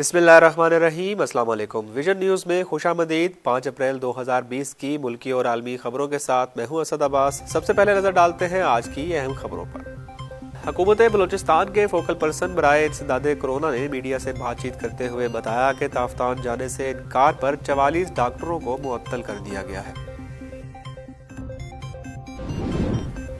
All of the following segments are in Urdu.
بسم اللہ الرحمن الرحیم۔ السلام علیکم۔ ویژن نیوز میں خوش آمدید۔ 5 اپریل 2020 کی ملکی اور عالمی خبروں کے ساتھ میں ہوں اسد عباس۔ سب سے پہلے نظر ڈالتے ہیں آج کی اہم خبروں پر۔ حکومت بلوچستان کے فوکل پرسن برائے انسداد کرونا نے میڈیا سے بات چیت کرتے ہوئے بتایا کہ تافتان جانے سے انکار پر 44 ڈاکٹروں کو معطل کر دیا گیا ہے۔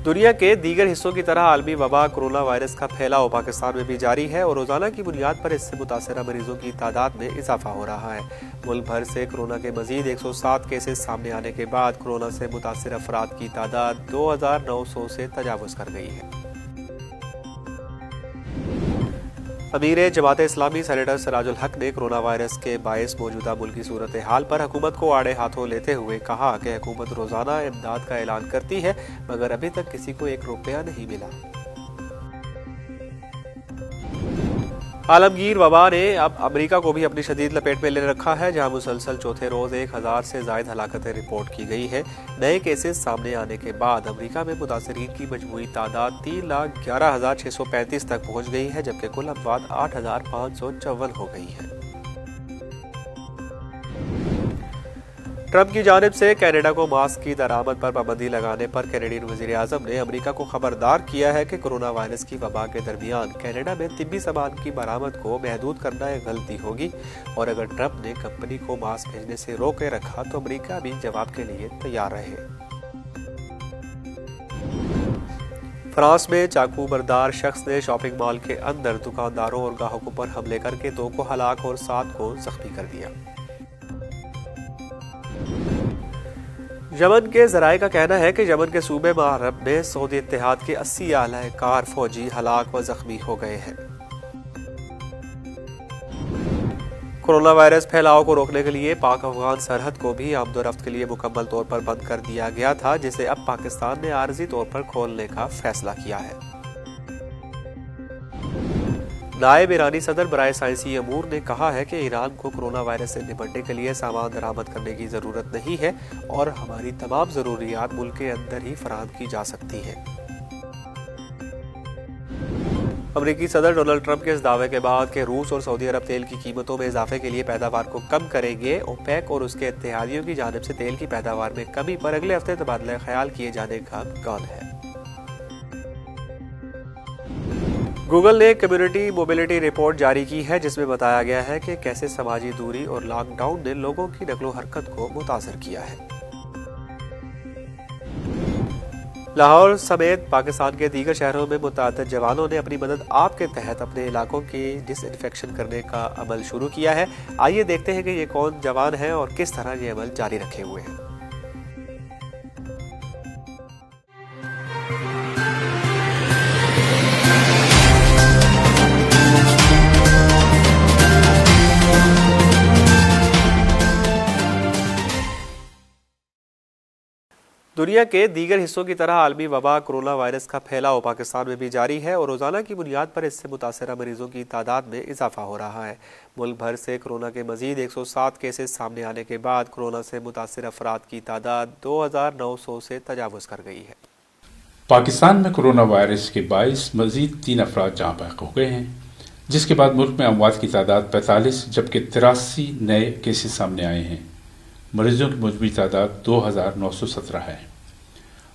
دنیا کے دیگر حصوں کی طرح عالمی وبا کرونا وائرس کا پھیلاؤ پاکستان میں بھی جاری ہے اور روزانہ کی بنیاد پر اس سے متاثرہ مریضوں کی تعداد میں اضافہ ہو رہا ہے۔ ملک بھر سے کرونا کے مزید 107 کیسز سامنے آنے کے بعد کرونا سے متاثر افراد کی تعداد 2900 سے تجاوز کر گئی ہے۔ امیر جماعت اسلامی سینیٹر سراج الحق نے کرونا وائرس کے باعث موجودہ ملکی صورتحال پر حکومت کو آڑے ہاتھوں لیتے ہوئے کہا کہ حکومت روزانہ امداد کا اعلان کرتی ہے مگر ابھی تک کسی کو 1 روپیہ نہیں ملا۔ عالمگیر وبا نے اب امریکہ کو بھی اپنی شدید لپیٹ میں لے رکھا ہے، جہاں مسلسل چوتھے روز 1000 سے زائد ہلاکتیں رپورٹ کی گئی ہیں۔ نئے کیسز سامنے آنے کے بعد امریکہ میں متاثرین کی مجموعی تعداد 3,11,635 تک پہنچ گئی ہے، جبکہ کل اموات 8,554 ہو گئی ہیں۔ ٹرمپ کی جانب سے کینیڈا کو ماسک کی درآمد پر پابندی لگانے پر کینیڈین وزیر اعظم نے امریکہ کو خبردار کیا ہے کہ کرونا وائرس کی وبا کے درمیان کینیڈا میں طبی سامان کی برآمد کو محدود کرنا ایک غلطی ہوگی، اور اگر ٹرمپ نے کمپنی کو ماسک بھیجنے سے روکے رکھا تو امریکہ بھی جواب کے لیے تیار رہے۔ فرانس میں چاقو بردار شخص نے شاپنگ مال کے اندر دکانداروں اور گاہکوں پر حملے کر کے 2 کو ہلاک اور 7 کو زخمی کر دیا۔ یمن کے ذرائع کا کہنا ہے کہ یمن کے صوبے مغرب میں سعودی اتحاد کے 80 اعلی کار فوجی ہلاک و زخمی ہو گئے ہیں۔ کرونا وائرس پھیلاؤ کو روکنے کے لیے پاک افغان سرحد کو بھی آمد و رفت کے لیے مکمل طور پر بند کر دیا گیا تھا، جسے اب پاکستان نے عارضی طور پر کھولنے کا فیصلہ کیا ہے۔ نائب ایرانی صدر برائے سائنسی امور نے کہا ہے کہ ایران کو کرونا وائرس سے نمٹنے کے لیے سامان درآمد کرنے کی ضرورت نہیں ہے اور ہماری تمام ضروریات ملک کے اندر ہی فراہم کی جا سکتی ہیں۔ امریکی صدر ڈونلڈ ٹرمپ کے اس دعوے کے بعد کہ روس اور سعودی عرب تیل کی قیمتوں میں اضافے کے لیے پیداوار کو کم کریں گے، اوپیک اور اس کے اتحادیوں کی جانب سے تیل کی پیداوار میں کمی پر اگلے ہفتے تبادلہ خیال کیے جانے کا امکان ہے۔ گوگل نے کمیونٹی موبلٹی رپورٹ جاری کی ہے، جس میں بتایا گیا ہے کہ کیسے سماجی دوری اور لاک ڈاؤن نے لوگوں کی نقل و حرکت کو متاثر کیا ہے۔ لاہور سمیت پاکستان کے دیگر شہروں میں متعدد جوانوں نے اپنی مدد آپ کے تحت اپنے علاقوں کی ڈس انفیکشن کرنے کا عمل شروع کیا ہے۔ آئیے دیکھتے ہیں کہ یہ کون جوان ہیں اور کس طرح یہ عمل جاری رکھے ہوئے ہیں۔ دنیا کے دیگر حصوں کی طرح عالمی وبا کرونا وائرس کا پھیلاؤ پاکستان میں بھی جاری ہے اور روزانہ کی بنیاد پر اس سے متاثرہ مریضوں کی تعداد میں اضافہ ہو رہا ہے۔ ملک بھر سے کرونا کے مزید 107 کیسز سامنے آنے کے بعد کرونا سے متاثر افراد کی تعداد 2900 سے تجاوز کر گئی ہے۔ پاکستان میں کرونا وائرس کے باعث مزید 3 افراد جاں بحق ہو گئے ہیں، جس کے بعد ملک میں اموات کی تعداد 45 جبکہ 83 نئے کیسز سامنے آئے ہیں۔ مریضوں کی مجموعی تعداد 2917 ہے۔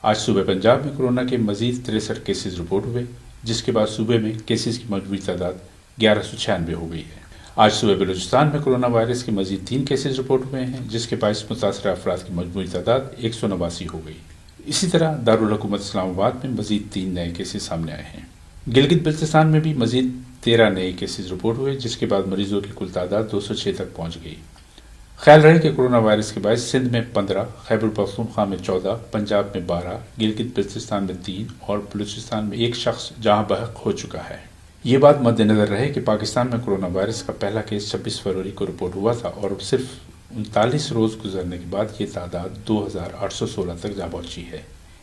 آج صوبہ پنجاب میں کرونا کے مزید 63 کیسز رپورٹ ہوئے، جس کے بعد صوبے میں کیسز کی مجموعی تعداد 1196 ہو گئی ہے۔ آج صوبہ بلوچستان میں کرونا وائرس کے مزید 3 کیسز رپورٹ ہوئے ہیں، جس کے باعث متاثرہ افراد کی مجموعی تعداد 189 ہو گئی۔ اسی طرح دارالحکومت اسلام آباد میں مزید 3 نئے کیسز سامنے آئے ہیں۔ گلگت بلتستان میں بھی مزید 13 نئے کیسز رپورٹ ہوئے، جس کے بعد مریضوں کی کل تعداد 206 تک پہنچ گئی۔ خیال رہے کہ کرونا وائرس کے باعث سندھ میں 15، خیبر پختونخوا میں 14، پنجاب میں 12، گلگت بلتستان میں 3 اور بلوچستان میں 1 شخص جاں بحق ہو چکا ہے۔ یہ بات مد نظر رہے کہ پاکستان میں کرونا وائرس کا پہلا کیس 26 فروری کو رپورٹ ہوا تھا اور صرف 39 روز گزرنے کے بعد یہ تعداد 2816 تک جا پہنچی ہے۔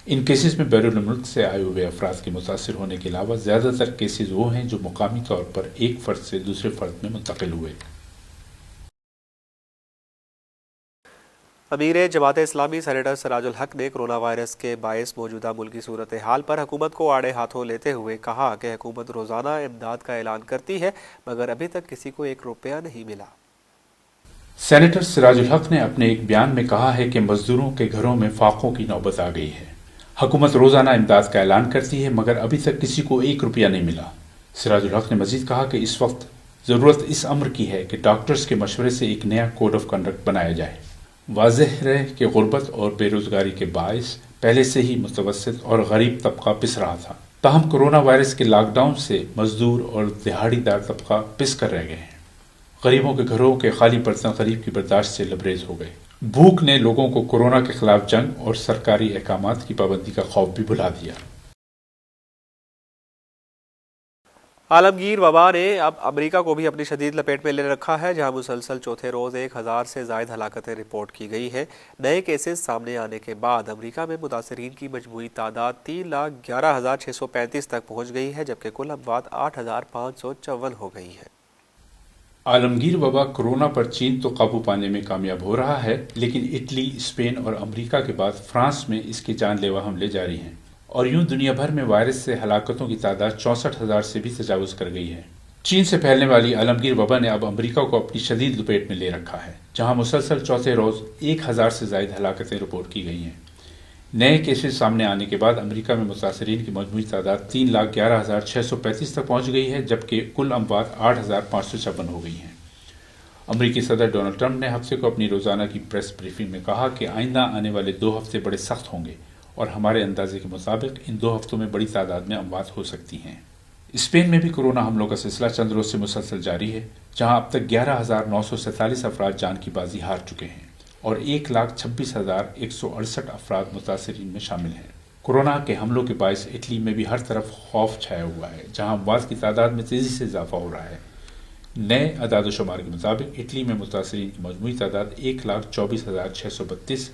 ان کیسز میں بیرون ملک سے آئے ہوئے افراد کے متاثر ہونے کے علاوہ زیادہ تر کیسز وہ ہیں جو مقامی طور پر ایک فرد سے دوسرے فرد میں منتقل ہوئے۔ امیر جماعت اسلامی سینیٹر سراج الحق نے کرونا وائرس کے باعث موجودہ ملکی صورتحال پر حکومت کو آڑے ہاتھوں لیتے ہوئے کہا کہ حکومت روزانہ امداد کا اعلان کرتی ہے مگر ابھی تک کسی کو 1 روپیہ نہیں ملا۔ سینیٹر سراج الحق نے اپنے ایک بیان میں کہا ہے کہ مزدوروں کے گھروں میں فاقوں کی نوبت آ گئی ہے۔ حکومت روزانہ امداد کا اعلان کرتی ہے مگر ابھی تک کسی کو 1 روپیہ نہیں ملا۔ سراج الحق نے مزید کہا کہ اس وقت ضرورت اس امر کی ہے کہ ڈاکٹرز کے مشورے سے ایک نیا کوڈ آف کنڈکٹ بنایا جائے۔ واضح ہے کہ غربت اور بے روزگاری کے باعث پہلے سے ہی متوسط اور غریب طبقہ پس رہا تھا، تاہم کورونا وائرس کے لاک ڈاؤن سے مزدور اور دہاڑی دار طبقہ پس کر رہ گئے ہیں۔ غریبوں کے گھروں کے خالی برتن غریب کی برداشت سے لبریز ہو گئے۔ بھوک نے لوگوں کو کورونا کے خلاف جنگ اور سرکاری احکامات کی پابندی کا خوف بھی بھلا دیا۔ عالمگیر وبا نے اب امریکہ کو بھی اپنی شدید لپیٹ میں لے رکھا ہے، جہاں مسلسل چوتھے روز 1000 سے زائد ہلاکتیں رپورٹ کی گئی ہیں۔ نئے کیسز سامنے آنے کے بعد امریکہ میں متاثرین کی مجموعی تعداد 3,11,635 تک پہنچ گئی ہے، جبکہ کل اموات 8,554 ہو گئی ہیں۔ عالمگیر وبا کورونا پر چین تو قابو پانے میں کامیاب ہو رہا ہے، لیکن اٹلی، اسپین اور امریکہ کے بعد فرانس میں اس کے جان لیوا حملے جاری ہیں، اور یوں دنیا بھر میں وائرس سے ہلاکتوں کی تعداد 64,000 سے بھی تجاوز کر گئی ہے۔ چین سے پھیلنے والی عالمگیر وبا نے اب امریکہ کو اپنی شدید لپیٹ میں لے رکھا ہے، جہاں مسلسل چوتھے روز 1000 سے زائد ہلاکتیں رپورٹ کی گئی ہیں۔ نئے کیسز سامنے آنے کے بعد امریکہ میں متاثرین کی مجموعی تعداد 3,11,635 تک پہنچ گئی ہے، جبکہ کل اموات 8,556 ہو گئی ہیں۔ امریکی صدر ڈونلڈ ٹرمپ نے ہفتے کو اپنی روزانہ کی پریس بریفنگ میں کہا کہ آئندہ آنے والے 2 ہفتے بڑے سخت ہوں گے اور ہمارے اندازے کے مطابق ان 2 ہفتوں میں بڑی تعداد میں اموات ہو سکتی ہیں۔ اسپین میں بھی کورونا حملوں کا سلسلہ چند روز سے مسلسل جاری ہے، جہاں اب تک 11,947 افراد جان کی بازی ہار چکے ہیں اور 1,26,168 افراد متاثرین میں شامل ہیں۔ کورونا کے حملوں کے باعث اٹلی میں بھی ہر طرف خوف چھایا ہوا ہے، جہاں اموات کی تعداد میں تیزی سے اضافہ ہو رہا ہے۔ نئے اعداد و شمار کے مطابق اٹلی میں متاثرین کی مجموعی تعداد 1,24,632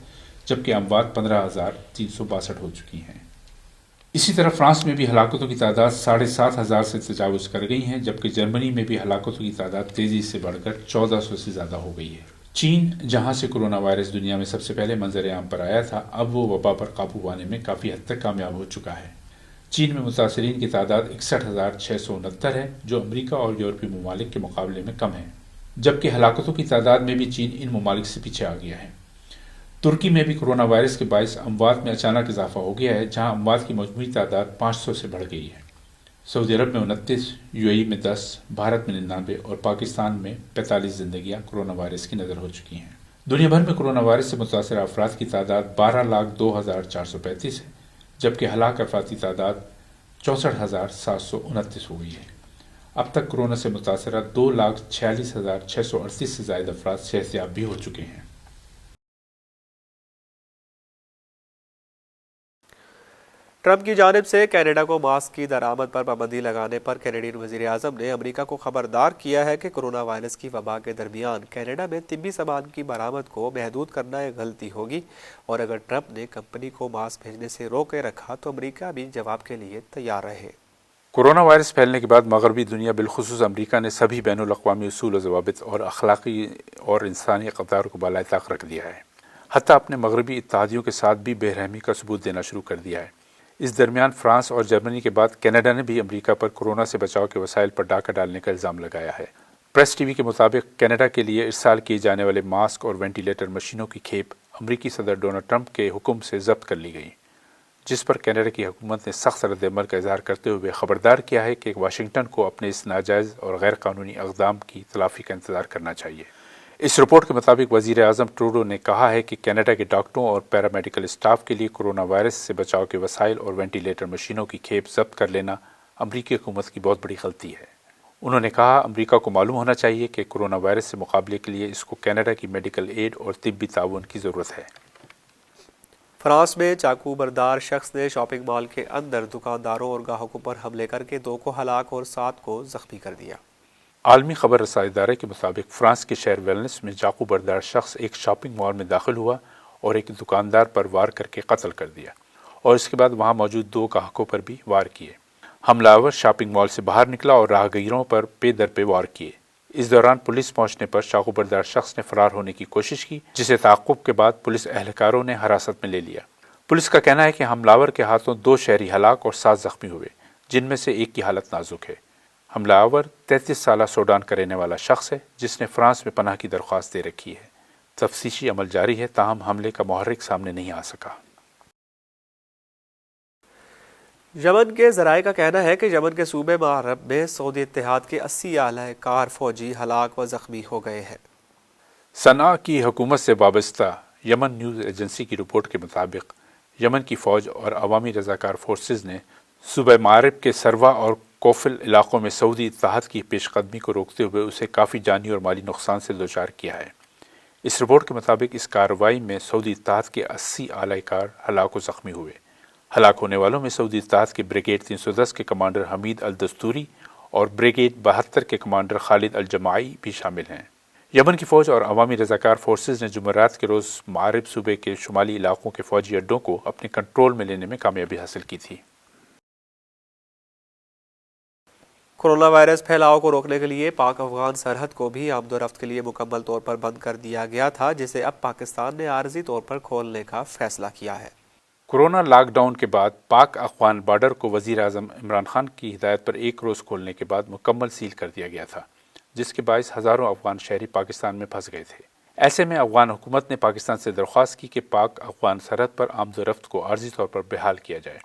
جبکہ اموات 15,362 ہو چکی ہیں۔ اسی طرح فرانس میں بھی ہلاکتوں کی تعداد 7,500 سے تجاوز کر گئی ہیں، جبکہ جرمنی میں بھی ہلاکتوں کی تعداد تیزی سے بڑھ کر 1,400 سے زیادہ ہو گئی ہے۔ چین، جہاں سے کورونا وائرس دنیا میں سب سے پہلے منظر عام پر آیا تھا، اب وہ وبا پر قابو پانے میں کافی حد تک کامیاب ہو چکا ہے۔ چین میں متاثرین کی تعداد 61,669 ہے، جو امریکہ اور یورپی ممالک کے مقابلے میں کم ہے، جبکہ ہلاکتوں کی تعداد میں بھی چین ان ممالک سے پیچھے آ گیا ہے۔ ترکی میں بھی کورونا وائرس کے باعث اموات میں اچانک اضافہ ہو گیا ہے، جہاں اموات کی مجموعی تعداد 500 سے بڑھ گئی ہے۔ سعودی عرب میں 29، یو اے ای میں 10، بھارت میں 99 اور پاکستان میں 45 زندگیاں کورونا وائرس کی نظر ہو چکی ہیں۔ دنیا بھر میں کورونا وائرس سے متاثرہ افراد کی تعداد 12,02,435 ہے، جبکہ ہلاک افراد کی تعداد 64,729 ہو گئی ہے۔ اب تک کورونا سے متاثرہ 2,46,638 سے زائد افراد صحت یاب بھی ہو چکے ہیں۔ ٹرمپ کی جانب سے کینیڈا کو ماسک کی درآمد پر پابندی لگانے پر کینیڈین وزیر اعظم نے امریکہ کو خبردار کیا ہے کہ کورونا وائرس کی وبا کے درمیان کینیڈا میں طبی سامان کی برآمد کو محدود کرنا ایک غلطی ہوگی، اور اگر ٹرمپ نے کمپنی کو ماسک بھیجنے سے روکے رکھا تو امریکہ بھی جواب کے لیے تیار رہے۔ کورونا وائرس پھیلنے کے بعد مغربی دنیا بالخصوص امریکہ نے سبھی بین الاقوامی اصول و ضوابط اور اخلاقی اور انسانی اقدار کو بالائے طاق رکھ دیا ہے، حتیٰ اپنے مغربی اتحادیوں کے ساتھ بھی بے رحمی کا ثبوت دینا شروع کر دیا ہے۔ اس درمیان فرانس اور جرمنی کے بعد کینیڈا نے بھی امریکہ پر کورونا سے بچاؤ کے وسائل پر ڈاکہ ڈالنے کا الزام لگایا ہے۔ پریس ٹی وی کے مطابق کینیڈا کے لیے ارسال کیے جانے والے ماسک اور وینٹیلیٹر مشینوں کی کھیپ امریکی صدر ڈونلڈ ٹرمپ کے حکم سے ضبط کر لی گئی، جس پر کینیڈا کی حکومت نے سخت رد عمل کا اظہار کرتے ہوئے خبردار کیا ہے کہ واشنگٹن کو اپنے اس ناجائز اور غیر قانونی اقدام کی تلافی کا انتظار کرنا چاہیے۔ اس رپورٹ کے مطابق وزیر اعظم ٹروڈو نے کہا ہے کہ کینیڈا کے ڈاکٹروں اور پیرامیڈیکل اسٹاف کے لیے کورونا وائرس سے بچاؤ کے وسائل اور وینٹیلیٹر مشینوں کی کھیپ ضبط کر لینا امریکی حکومت کی بہت بڑی غلطی ہے۔ انہوں نے کہا امریکہ کو معلوم ہونا چاہیے کہ کورونا وائرس سے مقابلے کے لیے اس کو کینیڈا کی میڈیکل ایڈ اور طبی تعاون کی ضرورت ہے۔ فرانس میں چاقو بردار شخص نے شاپنگ مال کے اندر دکانداروں اور گاہکوں پر حملے کر کے 2 کو ہلاک اور 7 کو زخمی کر دیا۔ عالمی خبر رسائی ادارے کے مطابق فرانس کے شہر ویلنس میں چاقو بردار شخص ایک شاپنگ مال میں داخل ہوا اور ایک دکاندار پر وار کر کے قتل کر دیا، اور اس کے بعد وہاں موجود 2 گاہکوں پر بھی وار کیے۔ حملہ آور شاپنگ مال سے باہر نکلا اور راہگیروں پر پے در پے وار کیے۔ اس دوران پولیس پہنچنے پر چاقو بردار شخص نے فرار ہونے کی کوشش کی، جسے تعاقب کے بعد پولیس اہلکاروں نے حراست میں لے لیا۔ پولیس کا کہنا ہے کہ حملہ آور کے ہاتھوں 2 شہری ہلاک اور 7 زخمی ہوئے، جن میں سے ایک کی حالت نازک ہے۔ حملہ آور 33 سالہ سوڈان کا رہنے والا شخص ہے، جس نے فرانس میں پناہ کی درخواست دے رکھی ہے۔ تفتیشی عمل جاری ہے، تاہم حملے کا محرک سامنے نہیں آ سکا۔ یمن کے ذرائع کا کہنا ہے کہ یمن کے صوبے معرب میں سعودی اتحاد کے 80 اعلی کار فوجی ہلاک و زخمی ہو گئے ہیں۔ صنعاء کی حکومت سے وابستہ یمن نیوز ایجنسی کی رپورٹ کے مطابق یمن کی فوج اور عوامی رضاکار فورسز نے صوبہ معرب کے سروا اور کوفل علاقوں میں سعودی اتحاد کی پیش قدمی کو روکتے ہوئے اسے کافی جانی اور مالی نقصان سے دوچار کیا ہے۔ اس رپورٹ کے مطابق اس کارروائی میں سعودی اتحاد کے 80 اعلی کار ہلاک و زخمی ہوئے۔ ہلاک ہونے والوں میں سعودی اتحاد کے بریگیڈ 310 کے کمانڈر حمید الدستوری اور بریگیڈ 72 کے کمانڈر خالد الجماعی بھی شامل ہیں۔ یمن کی فوج اور عوامی رضاکار فورسز نے جمعرات کے روز معرب صوبے کے شمالی علاقوں کے فوجی اڈوں کو اپنے کنٹرول میں لینے میں کامیابی حاصل کی تھی۔ کورونا وائرس پھیلاؤ کو روکنے کے لیے پاک افغان سرحد کو بھی آمد و رفت کے لیے مکمل طور پر بند کر دیا گیا تھا، جسے اب پاکستان نے عارضی طور پر کھولنے کا فیصلہ کیا ہے۔ کورونا لاک ڈاؤن کے بعد پاک افغان بارڈر کو وزیر اعظم عمران خان کی ہدایت پر ایک روز کھولنے کے بعد مکمل سیل کر دیا گیا تھا، جس کے باعث ہزاروں افغان شہری پاکستان میں پھنس گئے تھے۔ ایسے میں افغان حکومت نے پاکستان سے درخواست کی کہ پاک افغان سرحد پر آمد و رفت کو عارضی طور پر بحال کیا جائے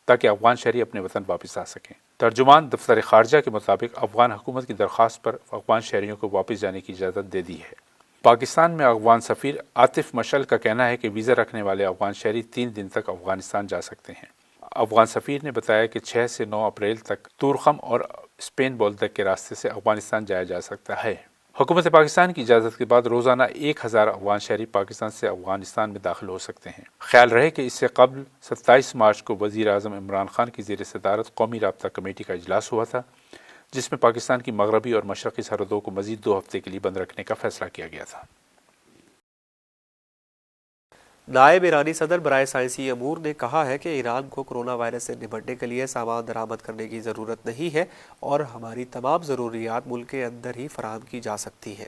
تاکہ افغان شہری اپنے وطن واپس آ سکیں۔ ترجمان دفتر خارجہ کے مطابق افغان حکومت کی درخواست پر افغان شہریوں کو واپس جانے کی اجازت دے دی ہے۔ پاکستان میں افغان سفیر عاطف مشعل کا کہنا ہے کہ ویزا رکھنے والے افغان شہری 3 دن تک افغانستان جا سکتے ہیں۔ افغان سفیر نے بتایا کہ 6 سے 9 اپریل تک تورخم اور اسپین بولدک کے راستے سے افغانستان جایا جا سکتا ہے۔ حکومت پاکستان کی اجازت کے بعد روزانہ 1000 افغان شہری پاکستان سے افغانستان میں داخل ہو سکتے ہیں۔ خیال رہے کہ اس سے قبل 27 مارچ کو وزیر اعظم عمران خان کی زیر صدارت قومی رابطہ کمیٹی کا اجلاس ہوا تھا، جس میں پاکستان کی مغربی اور مشرقی سرحدوں کو مزید 2 ہفتے کے لیے بند رکھنے کا فیصلہ کیا گیا تھا۔ نائب ایرانی صدر برائے سائنسی امور نے کہا ہے کہ ایران کو کورونا وائرس سے نمٹنے کے لیے سامان درآمد کرنے کی ضرورت نہیں ہے اور ہماری تمام ضروریات ملک کے اندر ہی فراہم کی جا سکتی ہیں۔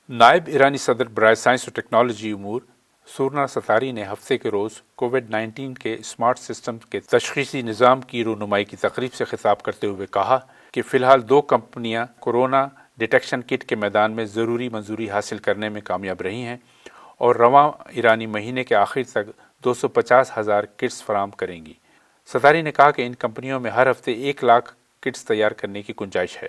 نائب ایرانی صدر برائے سائنس اور ٹیکنالوجی امور سورنا ستاری نے ہفتے کے روز کووڈ-19 کے اسمارٹ سسٹم کے تشخیصی نظام کی رونمائی کی تقریب سے خطاب کرتے ہوئے کہا کہ فی الحال 2 کمپنیاں کورونا ڈیٹیکشن کٹ کے میدان میں ضروری منظوری حاصل کرنے میں کامیاب رہی ہیں اور رواں ایرانی مہینے کے آخر تک 250,000 کٹس فراہم کریں گی۔ ستاری نے کہا کہ ان کمپنیوں میں ہر ہفتے 1 لاکھ کٹس تیار کرنے کی گنجائش ہے۔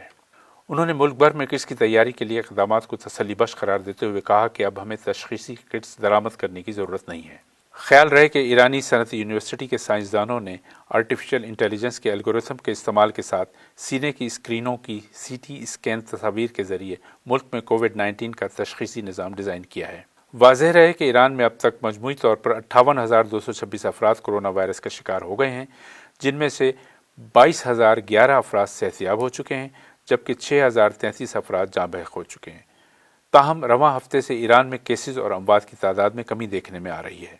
انہوں نے ملک بھر میں کٹس کی تیاری کے لیے اقدامات کو تسلی بخش قرار دیتے ہوئے کہا کہ اب ہمیں تشخیصی کٹس درآمد کرنے کی ضرورت نہیں ہے۔ خیال رہے کہ ایرانی صنعتی یونیورسٹی کے سائنسدانوں نے آرٹیفیشل انٹیلیجنس کے الگورتھم کے استعمال کے ساتھ سینے کی اسکرینوں کی CT اسکین تصاویر کے ذریعے ملک میں کووڈ-19 کا تشخیصی نظام ڈیزائن کیا ہے۔ واضح رہے کہ ایران میں اب تک مجموعی طور پر 58,226 افراد کورونا وائرس کا شکار ہو گئے ہیں، جن میں سے 22,011 افراد صحت یاب ہو چکے ہیں، جبکہ 6,033 افراد جاں بحق ہو چکے ہیں۔ تاہم رواں ہفتے سے ایران میں کیسز اور اموات کی تعداد میں کمی دیکھنے میں آ رہی ہے۔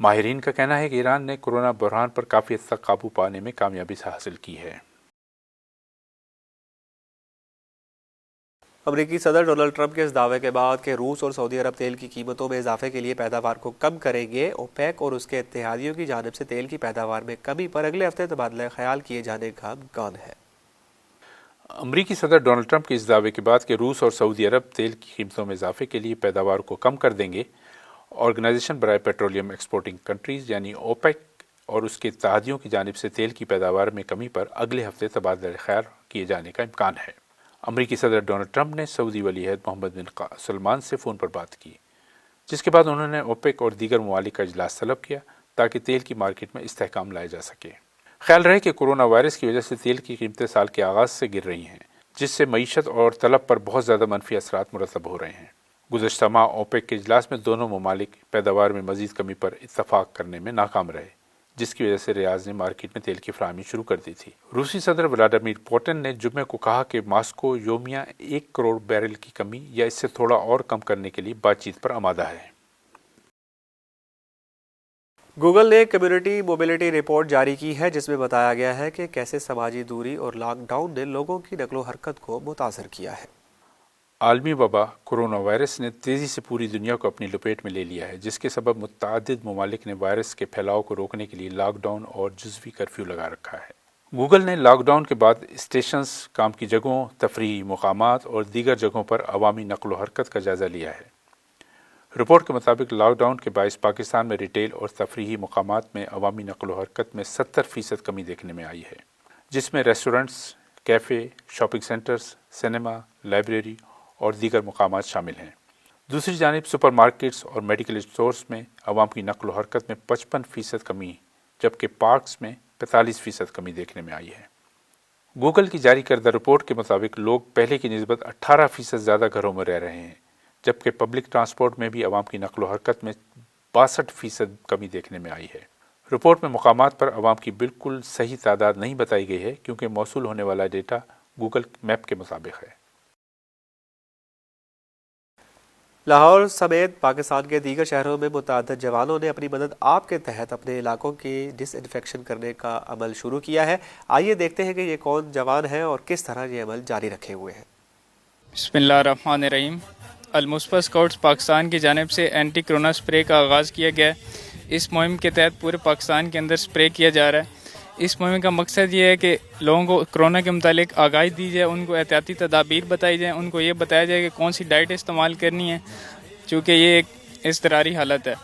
ماہرین کا کہنا ہے کہ ایران نے کورونا بحران پر کافی حد تک قابو پانے میں کامیابی حاصل کی ہے۔ امریکی صدر ڈونلڈ ٹرمپ کے اس دعوے کے بعد کہ روس اور سعودی عرب تیل کی قیمتوں میں اضافے کے لیے پیداوار کو کم کریں گے، اوپیک اور اس کے اتحادیوں کی جانب سے تیل کی پیداوار میں کمی پر اگلے ہفتے تبادلہ خیال کیے جانے کا امکان ہے۔ امریکی صدر ڈونلڈ ٹرمپ کے اس دعوے کے بعد کہ روس اور سعودی عرب تیل کی قیمتوں میں اضافے کے لیے پیداوار کو کم کر دیں گے، آرگنائزیشن برائے پیٹرولیم ایکسپورٹنگ کنٹریز یعنی اوپیک اور اس کے اتحادیوں کی جانب سے تیل کی پیداوار میں کمی پر اگلے ہفتے تبادلہ خیال کیے جانے کا امکان ہے۔ امریکی صدر ڈونلڈ ٹرمپ نے سعودی ولی عہد محمد بن سلمان سے فون پر بات کی، جس کے بعد انہوں نے اوپیک اور دیگر ممالک کا اجلاس طلب کیا تاکہ تیل کی مارکیٹ میں استحکام لایا جا سکے۔ خیال رہے کہ کورونا وائرس کی وجہ سے تیل کی قیمتیں سال کے آغاز سے گر رہی ہیں، جس سے معیشت اور طلب پر بہت زیادہ منفی اثرات مرتب ہو رہے ہیں۔ گزشتہ ماہ اوپیک کے اجلاس میں دونوں ممالک پیداوار میں مزید کمی پر اتفاق کرنے میں ناکام رہے، جس کی وجہ سے ریاض نے مارکیٹ میں تیل کی فراہمی شروع کر دی تھی۔ روسی صدر ولادیمیر پوٹن نے جمعے کو کہا کہ ماسکو یومیہ 1 کروڑ بیرل کی کمی یا اس سے تھوڑا اور کم کرنے کے لیے بات چیت پر آمادہ ہے۔ گوگل نے کمیونٹی موبلٹی رپورٹ جاری کی ہے، جس میں بتایا گیا ہے کہ کیسے سماجی دوری اور لاک ڈاؤن نے لوگوں کی نقل و حرکت کو متاثر کیا ہے۔ عالمی وبا کورونا وائرس نے تیزی سے پوری دنیا کو اپنی لپیٹ میں لے لیا ہے، جس کے سبب متعدد ممالک نے وائرس کے پھیلاؤ کو روکنے کے لیے لاک ڈاؤن اور جزوی کرفیو لگا رکھا ہے۔ گوگل نے لاک ڈاؤن کے بعد اسٹیشنز، کام کی جگہوں، تفریحی مقامات اور دیگر جگہوں پر عوامی نقل و حرکت کا جائزہ لیا ہے۔ رپورٹ کے مطابق لاک ڈاؤن کے باعث پاکستان میں ریٹیل اور تفریحی مقامات میں عوامی نقل و حرکت میں 70% کمی دیکھنے میں آئی ہے، جس میں restaurants, cafe, shopping centres, cinema, library اور دیگر مقامات شامل ہیں۔ دوسری جانب سپر مارکیٹس اور میڈیکل اسٹورز میں عوام کی نقل و حرکت میں 55% کمی، جبکہ پارکس میں 45% کمی دیکھنے میں آئی ہے۔ گوگل کی جاری کردہ رپورٹ کے مطابق لوگ پہلے کی نسبت 18% زیادہ گھروں میں رہ رہے ہیں، جبکہ پبلک ٹرانسپورٹ میں بھی عوام کی نقل و حرکت میں 62% کمی دیکھنے میں آئی ہے۔ رپورٹ میں مقامات پر عوام کی بالکل صحیح تعداد نہیں بتائی گئی ہے، کیونکہ موصول ہونے والا ڈیٹا گوگل میپ کے مطابق ہے۔ لاہور سمیت پاکستان کے دیگر شہروں میں متعدد جوانوں نے اپنی مدد آپ کے تحت اپنے علاقوں کی ڈس انفیکشن کرنے کا عمل شروع کیا ہے۔ آئیے دیکھتے ہیں کہ یہ کون جوان ہیں اور کس طرح یہ عمل جاری رکھے ہوئے ہیں۔ بسم اللہ الرحمن الرحیم۔ المصطفی اسکاؤٹس پاکستان کی جانب سے اینٹی کرونا سپرے کا آغاز کیا گیا ہے۔ اس مہم کے تحت پورے پاکستان کے اندر سپرے کیا جا رہا ہے۔ اس مہم کا مقصد یہ ہے کہ لوگوں کو کرونا کے متعلق آگاہی دی جائے، ان کو احتیاطی تدابیر بتائی جائیں، ان کو یہ بتایا جائے کہ کون سی ڈائٹ استعمال کرنی ہے، چونکہ یہ ایک اضطراری حالت ہے۔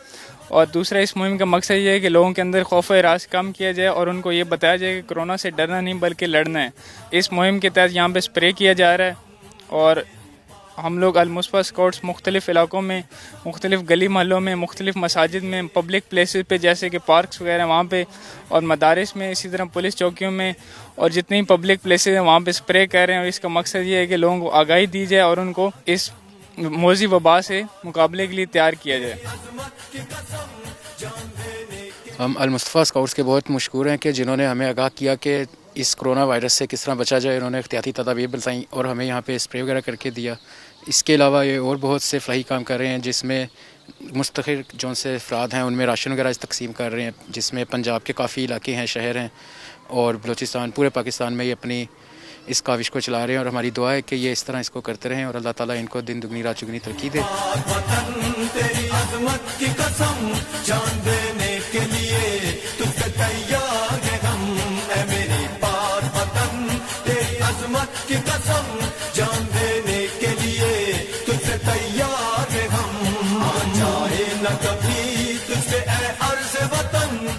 اور دوسرا اس مہم کا مقصد یہ ہے کہ لوگوں کے اندر خوف و ہراس کم کیا جائے اور ان کو یہ بتایا جائے کہ کرونا سے ڈرنا نہیں بلکہ لڑنا ہے۔ اس مہم کے تحت یہاں پہ سپرے کیا جا رہا ہے اور ہم لوگ المصطفی اسکاؤٹس مختلف علاقوں میں، مختلف گلی محلوں میں، مختلف مساجد میں، پبلک پلیسز پہ جیسے کہ پارکس وغیرہ وہاں پہ، اور مدارس میں، اسی طرح پولیس چوکیوں میں اور جتنی پبلک پلیسز ہیں وہاں پہ سپرے کر رہے ہیں۔ اور اس کا مقصد یہ ہے کہ لوگوں کو آگاہی دی جائے اور ان کو اس موذی وبا سے مقابلے کے لیے تیار کیا جائے۔ ہم المصطفی اسکاؤٹس کے بہت مشکور ہیں کہ جنہوں نے ہمیں آگاہ کیا کہ اس کرونا وائرس سے کس طرح بچا جائے۔ انہوں نے احتیاطی تدابیر بتائیں اور ہمیں یہاں پہ اسپرے وغیرہ کر کے دیا۔ اس کے علاوہ یہ اور بہت سے فلاحی کام کر رہے ہیں، جس میں مستقل جو سے افراد ہیں ان میں راشن وغیرہ تقسیم کر رہے ہیں، جس میں پنجاب کے کافی علاقے ہیں، شہر ہیں، اور بلوچستان، پورے پاکستان میں یہ اپنی اس کاوش کو چلا رہے ہیں۔ اور ہماری دعا ہے کہ یہ اس طرح اس کو کرتے رہیں اور اللہ تعالیٰ ان کو دن دگنی رات چگنی ترقی دے۔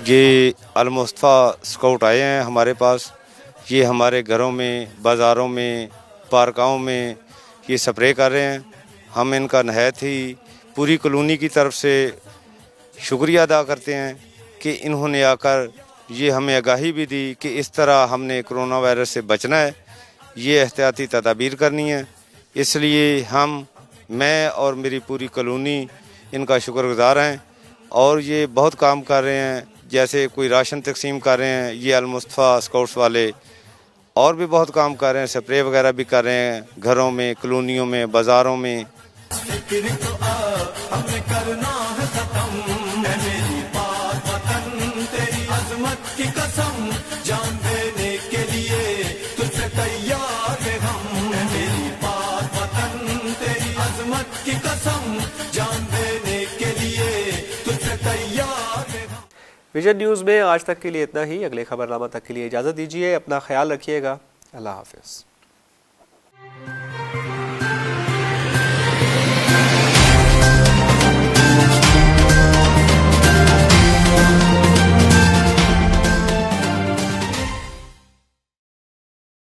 یہ المصطفی اسکاؤٹ آئے ہیں ہمارے پاس، یہ ہمارے گھروں میں، بازاروں میں، پارکوں میں یہ سپرے کر رہے ہیں۔ ہم ان کا نہایت ہی پوری کالونی کی طرف سے شکریہ ادا کرتے ہیں کہ انہوں نے آ کر یہ ہمیں آگاہی بھی دی کہ اس طرح ہم نے کرونا وائرس سے بچنا ہے، یہ احتیاطی تدابیر کرنی ہے۔ اس لیے میں اور میری پوری کالونی ان کا شکر گزار ہیں، اور یہ بہت کام کر رہے ہیں، جیسے کوئی راشن تقسیم کر رہے ہیں یہ المصطفی اسکاؤٹس والے، اور بھی بہت کام کر رہے ہیں، سپرے وغیرہ بھی کر رہے ہیں گھروں میں، کالونیوں میں، بازاروں میں۔ ویژن نیوز میں آج تک کے لیے اتنا ہی۔ اگلے خبرنامہ تک کے لیے اجازت دیجیے، اپنا خیال رکھیے گا، اللہ حافظ۔